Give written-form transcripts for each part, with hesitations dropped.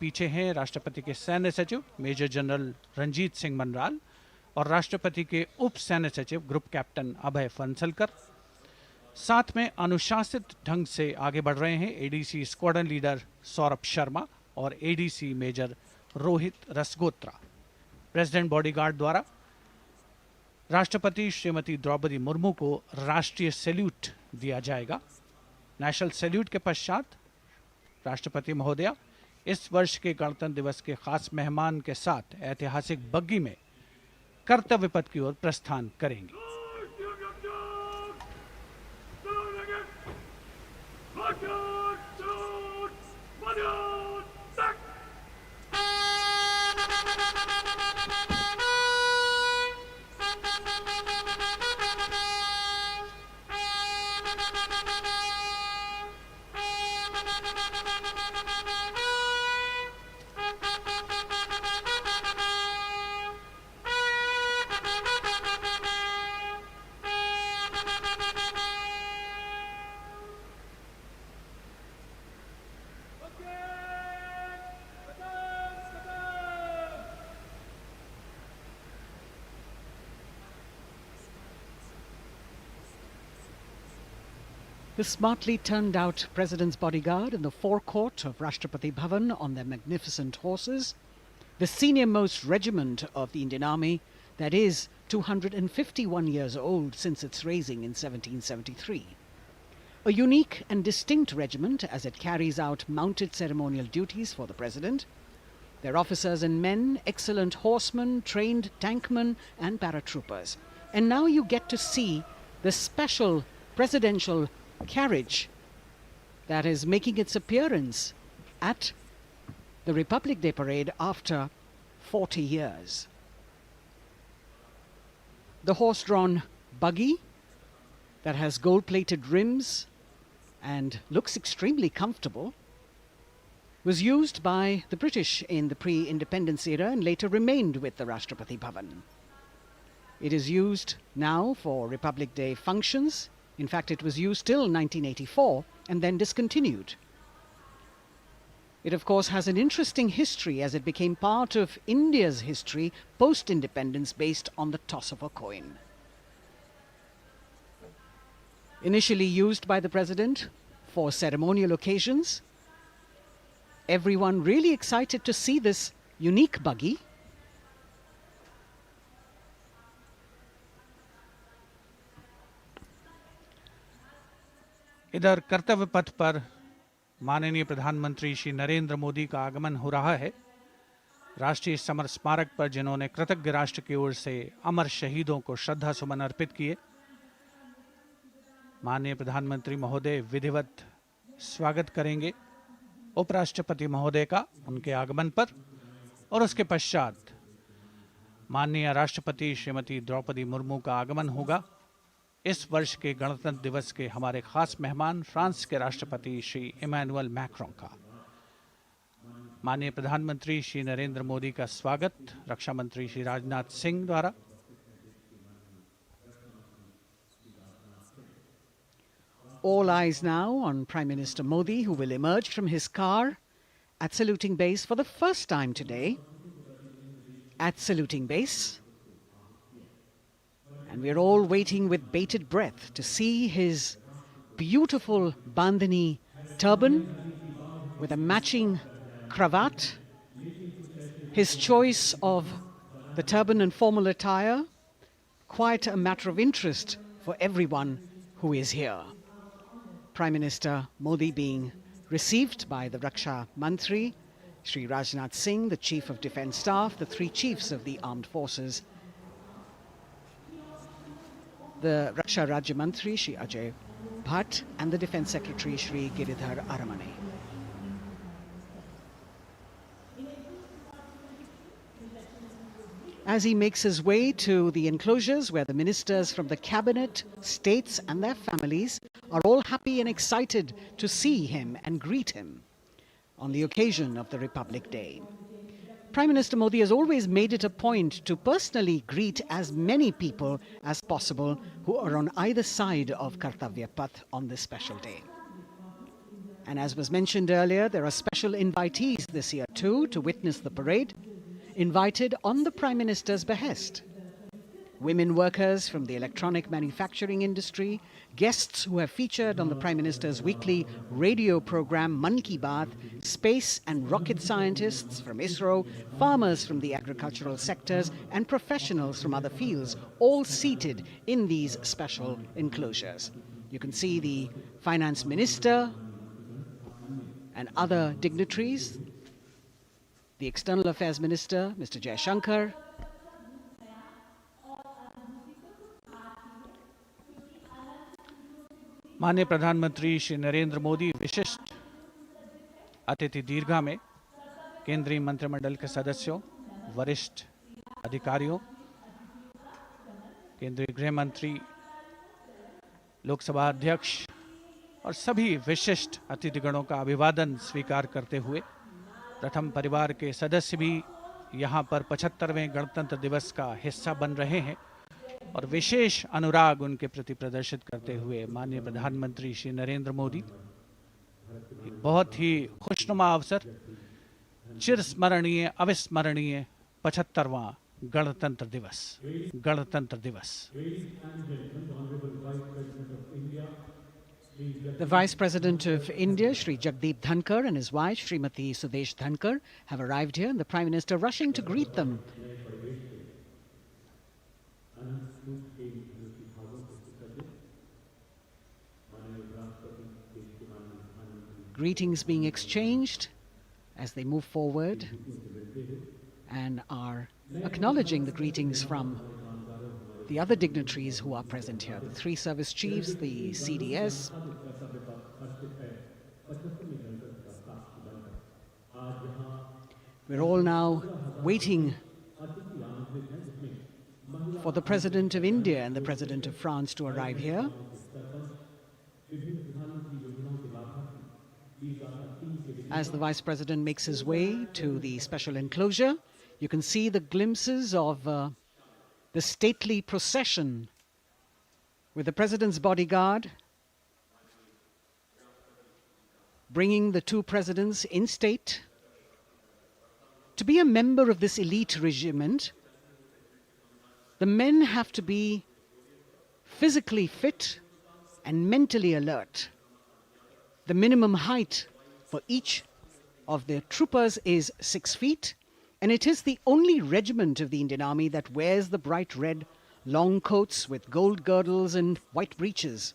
पीछे हैं राष्ट्रपति के सैन्य सचिव मेजर जनरल रंजीत सिंह मनराल और राष्ट्रपति के उप सैन्य सचिव ग्रुप कैप्टन अभय फंसलकर। साथ में अनुशासित ढंग से आगे बढ़ रहे हैं ADC squadron leader Saurabh Sharma और ADC major Rohit Rasgotra. President bodyguard द्वारा राष्ट्रपति श्रीमती द्रौपदी मुर्मू को राष्ट्रीय सैल्यूट दिया जाएगा। नेशनल सैल्यूट के पश्चात राष्ट्रपति महोदया इस वर्ष के गणतंत्र दिवस के खास मेहमान के साथ ऐतिहासिक बग्गी में कर्तव्य पथ की ओर प्रस्थान करेंगे। The smartly turned out President's bodyguard in the forecourt of Rashtrapati Bhavan on their magnificent horses, the senior-most regiment of the Indian Army that is 251 years old since its raising in 1773. A unique and distinct regiment as it carries out mounted ceremonial duties for the President. Their officers and men, excellent horsemen, trained tankmen and paratroopers. And now you get to see the special presidential carriage that is making its appearance at the Republic Day parade after 40 years. The horse-drawn buggy that has gold-plated rims and looks extremely comfortable was used by the British in the pre-independence era and later remained with the Rashtrapati Bhavan. It is used now for Republic Day functions. In fact, it was used till 1984 and then discontinued. It, of course, has an interesting history as it became part of India's history post-independence based on the toss of a coin. Initially used by the President for ceremonial occasions, everyone really excited to see this unique buggy. इधर कर्तव्य पथ पर माननीय प्रधानमंत्री श्री नरेंद्र मोदी का आगमन हो रहा है। राष्ट्रीय समर स्मारक पर जिन्होंने कृतज्ञ राष्ट्र की ओर से अमर शहीदों को श्रद्धा सुमन अर्पित किए, माननीय प्रधानमंत्री महोदय विधिवत स्वागत करेंगे उपराष्ट्रपति महोदय का उनके आगमन पर और उसके पश्चात माननीय राष्ट्रपति श्रीमती द्रौपदी मुर्मू का आगमन होगा। इस वर्ष के गणतंत्र दिवस के हमारे खास मेहमान फ्रांस के राष्ट्रपति श्री इमैनुअल मैक्रों का। माननीय प्रधानमंत्री श्री नरेंद्र मोदी का स्वागत रक्षा मंत्री श्री राजनाथ सिंह द्वारा। All eyes now on Prime Minister Modi, who will emerge from his car at saluting base for the first time today. At saluting base. And we're all waiting with bated breath to see his beautiful bandhani turban with a matching cravat. His choice of the turban and formal attire, quite a matter of interest for everyone who is here. Prime Minister Modi being received by the Raksha Mantri, Shri Rajnath Singh, the Chief of Defence Staff, the three chiefs of the armed forces, the Raksha Rajya Mantri, Shri Ajay Bhatt, and the Defence Secretary, Shri Giridhar Aramane. As he makes his way to the enclosures where the ministers from the cabinet, states and their families are all happy and excited to see him and greet him on the occasion of the Republic Day. Prime Minister Modi has always made it a point to personally greet as many people as possible who are on either side of Kartavya Path on this special day. And as was mentioned earlier, there are special invitees this year too to witness the parade, invited on the Prime Minister's behest. Women workers from the electronic manufacturing industry, guests who have featured on the Prime Minister's weekly radio program Mann Ki Baat, space and rocket scientists from ISRO, farmers from the agricultural sectors and professionals from other fields, all seated in these special enclosures. You can see the Finance Minister and other dignitaries, the External Affairs Minister, Mr. Jaishankar, माननीय प्रधानमंत्री श्री नरेंद्र मोदी विशिष्ट अतिथि दीर्घा में केंद्रीय मंत्रिमंडल के सदस्यों, वरिष्ठ अधिकारियों, केंद्रीय गृह मंत्री, लोकसभा अध्यक्ष और सभी विशिष्ट अतिथिगणों का अभिवादन स्वीकार करते हुए प्रथम परिवार के सदस्य भी यहां पर 75वें गणतंत्र दिवस का हिस्सा बन रहे हैं और विशेष अनुराग उनके प्रति प्रदर्शित करते हुए माननीय प्रधानमंत्री श्री नरेंद्र मोदी बहुत ही खुशनुमा अवसर, चिरस्मरणीय अविस्मरणीय 75वां गणतंत्र दिवस। The Vice President of India, Shri Jagdeep Dhankar, and his wife, Srimati Sudesh Dhankar, have arrived here, and the Prime Minister rushing to greet them. Greetings being exchanged as they move forward and are acknowledging the greetings from the other dignitaries who are present here, the three service chiefs, the CDS. We're all now waiting for the President of India and the President of France to arrive here. As the Vice President makes his way to the special enclosure, you can see the glimpses of the stately procession with the President's bodyguard bringing the two presidents in state. To be a member of this elite regiment, the men have to be physically fit and mentally alert. The minimum height for each of the troopers is 6 feet, and it is the only regiment of the Indian Army that wears the bright red long coats with gold girdles and white breeches,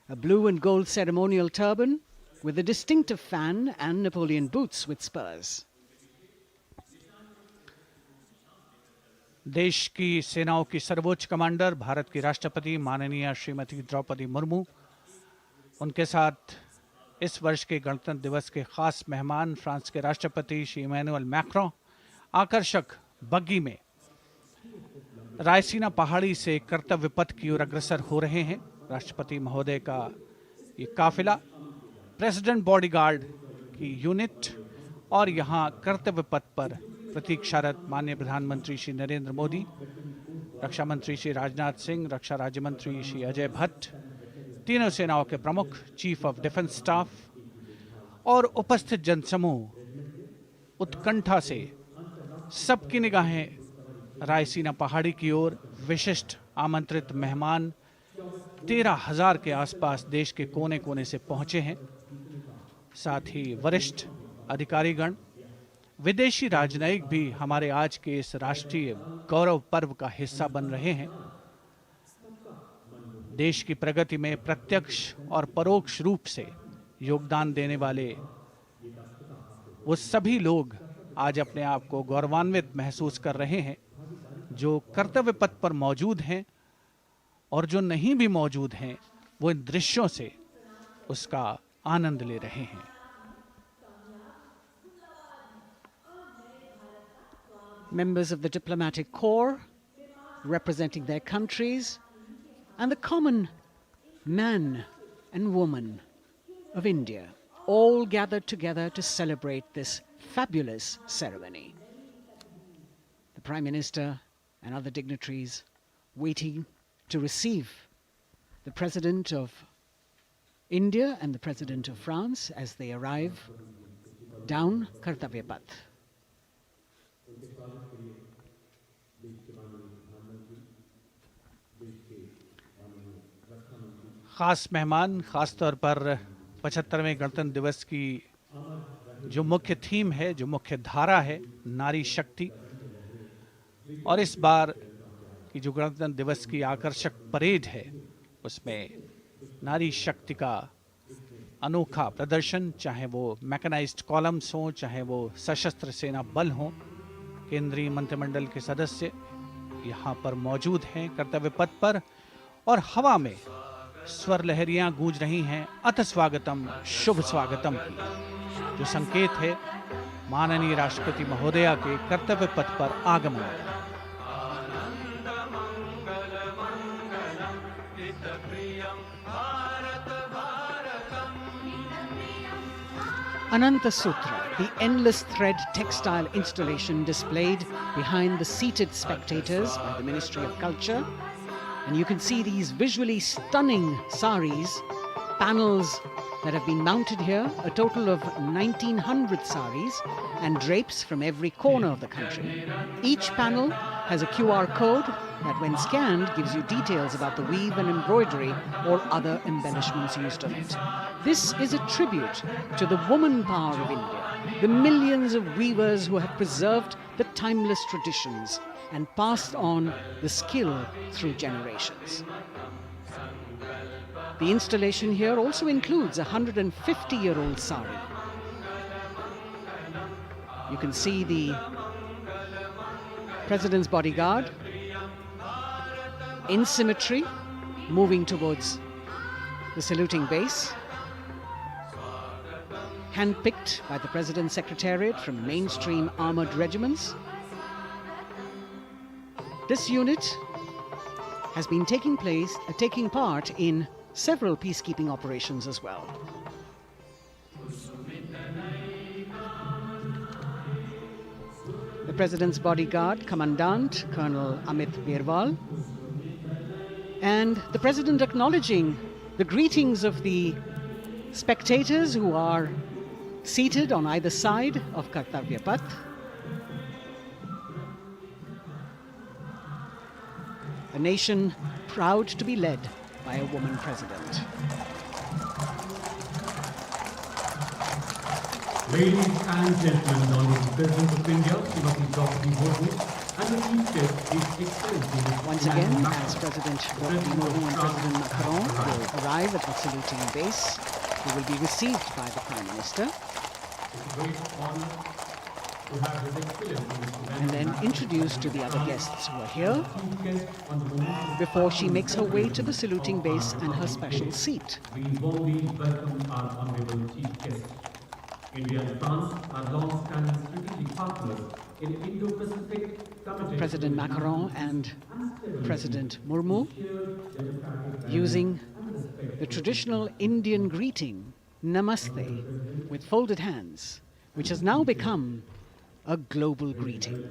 a blue and gold ceremonial turban with a distinctive fan and Napoleon boots with spurs. देश की सेनाओं की सर्वोच्च commander Bharat की राष्ट्रपति माननीय श्रीमती द्रौपदी मुर्मू, उनके साथ इस वर्ष के गणतंत्र दिवस के खास मेहमान फ्रांस के राष्ट्रपति श्री इमैनुअल मैक्रों आकर्षक बग्गी में रायसीना पहाड़ी से कर्तव्य पथ की ओर अग्रसर हो रहे हैं। राष्ट्रपति महोदय का ये काफिला प्रेसिडेंट बॉडीगार्ड की यूनिट और यहाँ कर्तव्य पथ पर प्रतीक्षारत माननीय प्रधानमंत्री श्री नरेंद्र मोदी, रक्षा मंत्री श्री राजनाथ सिंह, रक्षा राज्य मंत्री श्री अजय भट्ट, तीनों सेनाओं के प्रमुख, चीफ ऑफ डिफेंस स्टाफ और उपस्थित जनसमूह उत्कंठा से सबकी निगाहें रायसीना पहाड़ी की ओर। विशिष्ट आमंत्रित मेहमान 13,000 के आसपास देश के कोने कोने से पहुंचे हैं। साथ ही वरिष्ठ अधिकारीगण, विदेशी राजनयिक भी हमारे आज के इस राष्ट्रीय गौरव पर्व का हिस्सा बन रहे हैं। देश की प्रगति में प्रत्यक्ष और परोक्ष रूप से योगदान देने वाले वो सभी लोग आज अपने आप को गौरवान्वित महसूस कर रहे हैं, जो कर्तव्य पथ पर मौजूद हैं और जो नहीं भी मौजूद हैं, वो इन दृश्यों से उसका आनंद ले रहे हैं। Members of the diplomatic corps representing their countries and the common man and woman of India all gathered together to celebrate this fabulous ceremony. The Prime Minister and other dignitaries waiting to receive the President of India and the President of France as they arrive down Kartavya Path. ख़ास मेहमान, ख़ास तौर पर 75वें गणतंत्र दिवस की जो मुख्य थीम है, जो मुख्य धारा है, नारी शक्ति, और इस बार की जो गणतंत्र दिवस की आकर्षक परेड है उसमें नारी शक्ति का अनोखा प्रदर्शन, चाहे वो मैकेनाइज्ड कॉलम्स हों, चाहे वो सशस्त्र सेना बल हों, केंद्रीय मंत्रिमंडल के सदस्य यहाँ पर मौजूद हैं कर्तव्य पथ पर, और हवा में स्वर लहरियां गूंज रही हैं अथ स्वागतम, शुभ स्वागतम की, जो संकेत है माननीय राष्ट्रपति महोदया के कर्तव्य पथ पर आगमन का। Ananta Sutra, the endless thread textile installation displayed behind the seated spectators by the Ministry of Culture. And you can see these visually stunning saris, panels that have been mounted here, a total of 1900 saris and drapes from every corner of the country. Each panel has a QR code that when scanned gives you details about the weave and embroidery or other embellishments used on it. This is a tribute to the woman power of India, the millions of weavers who have preserved the timeless traditions and passed on the skill through generations. The installation here also includes a 150-year-old sari. You can see the President's bodyguard in symmetry moving towards the saluting base, handpicked by the President's Secretariat from mainstream armoured regiments. This unit has been taking part in several peacekeeping operations as well. The President's bodyguard, Commandant Colonel Amit Birwal, and the President acknowledging the greetings of the spectators who are seated on either side of Kartavya Path. A nation proud to be led by a woman president. Ladies and gentlemen, Honorable President of India, Srimati Draupadi Murmu, and the Chief Guest, His Excellency Once again, as President Draupadi Murmu and President Macron will arrive at the saluting base, they will be received by the Prime Minister. It's a great honor to have His Excellency And then introduced to the other guests who are here Chief Guest on the moment. before she makes her way to the saluting base and her special seat. We warmly welcome our Honorable Chief Guest. India and France are long-standing strategic partners in Indo-Pacific committed President Macron and President Murmu using the traditional Indian greeting, Namaste, with folded hands, which has now become a global greeting.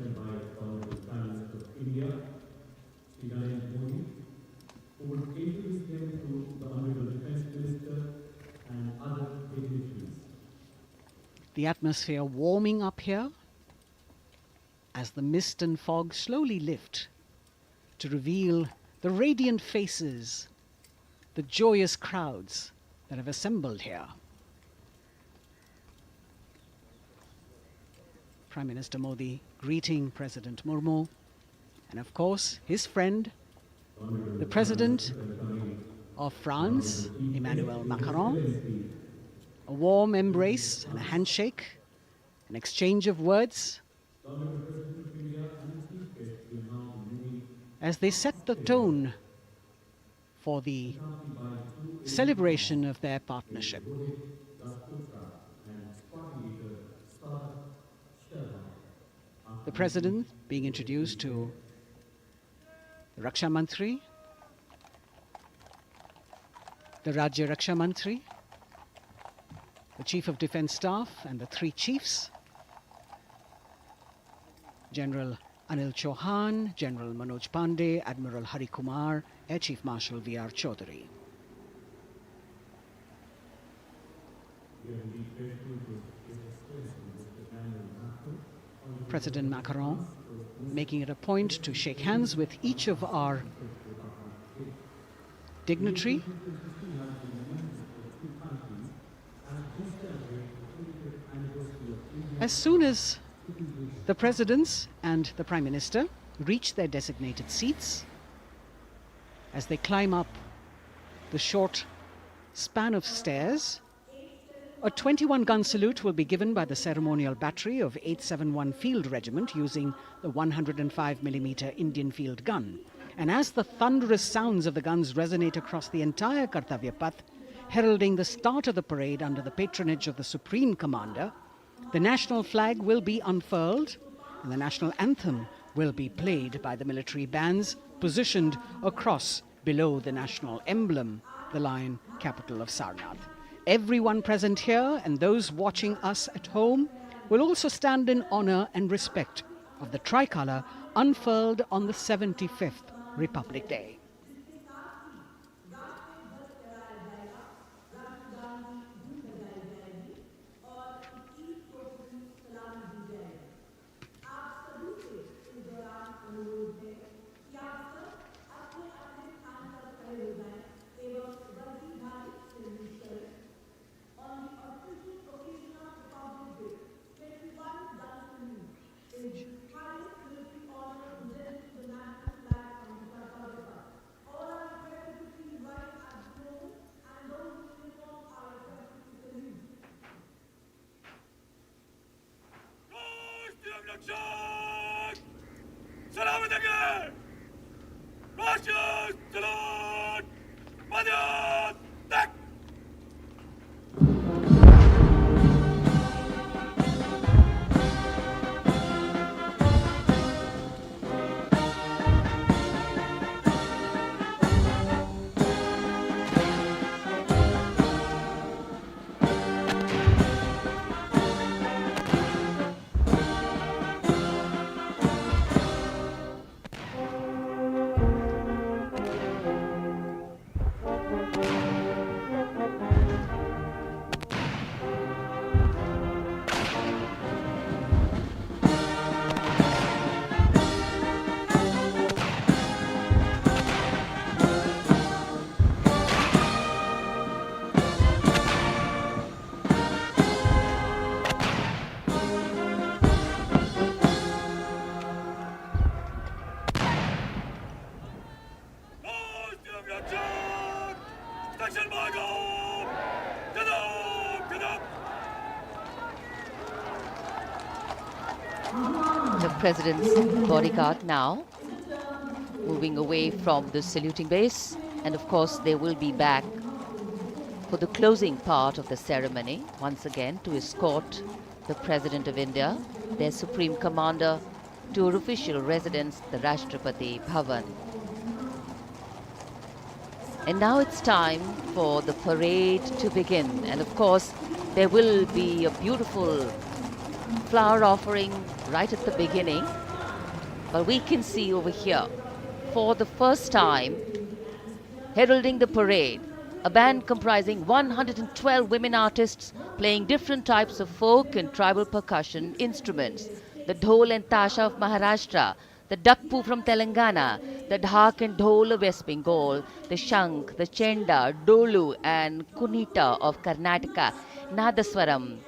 The atmosphere warming up here as the mist and fog slowly lift to reveal the radiant faces, the joyous crowds that have assembled here. Prime Minister Modi greeting President Murmu, and of course his friend, the President of France, Emmanuel Macron. A warm embrace and a handshake, an exchange of words as they set the tone for the celebration of their partnership. The President being introduced to the Raksha Mantri, the Rajya Raksha Mantri, the Chief of Defence Staff and the three chiefs, General Anil Chauhan, General Manoj Pandey, Admiral Hari Kumar, Air Chief Marshal V.R. Chaudhary. President Macron making it a point to shake hands with each of our dignitary. As soon as the presidents and the Prime Minister reach their designated seats, as they climb up the short span of stairs, a 21-gun salute will be given by the ceremonial battery of 871 Field Regiment using the 105mm Indian field gun. And as the thunderous sounds of the guns resonate across the entire Kartavya Path, heralding the start of the parade under the patronage of the Supreme Commander, the national flag will be unfurled and the national anthem will be played by the military bands positioned across below the national emblem, the lion capital of Sarnath. Everyone present here and those watching us at home will also stand in honor and respect of the tricolour unfurled on the 75th Republic Day. The president's bodyguard now moving away from the saluting base, and of course they will be back for the closing part of the ceremony once again to escort the President of India, their Supreme Commander, to her official residence, the Rashtrapati Bhavan. And now it's time for the parade to begin, and of course there will be a beautiful flower offering right at the beginning, but we can see over here for the first time heralding the parade a band comprising 112 women artists playing different types of folk and tribal percussion instruments: the dhol and tasha of Maharashtra, the dakpu from Telangana, the dhak and dhol of West Bengal, the shank, the chenda, dolu and kunita of Karnataka, nadaswaram,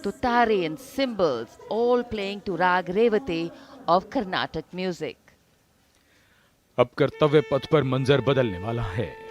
tutari and cymbals, all playing to Rag Revati of Carnatic music. अब कर्तव्य पथ पर मंजर बदलने वाला है।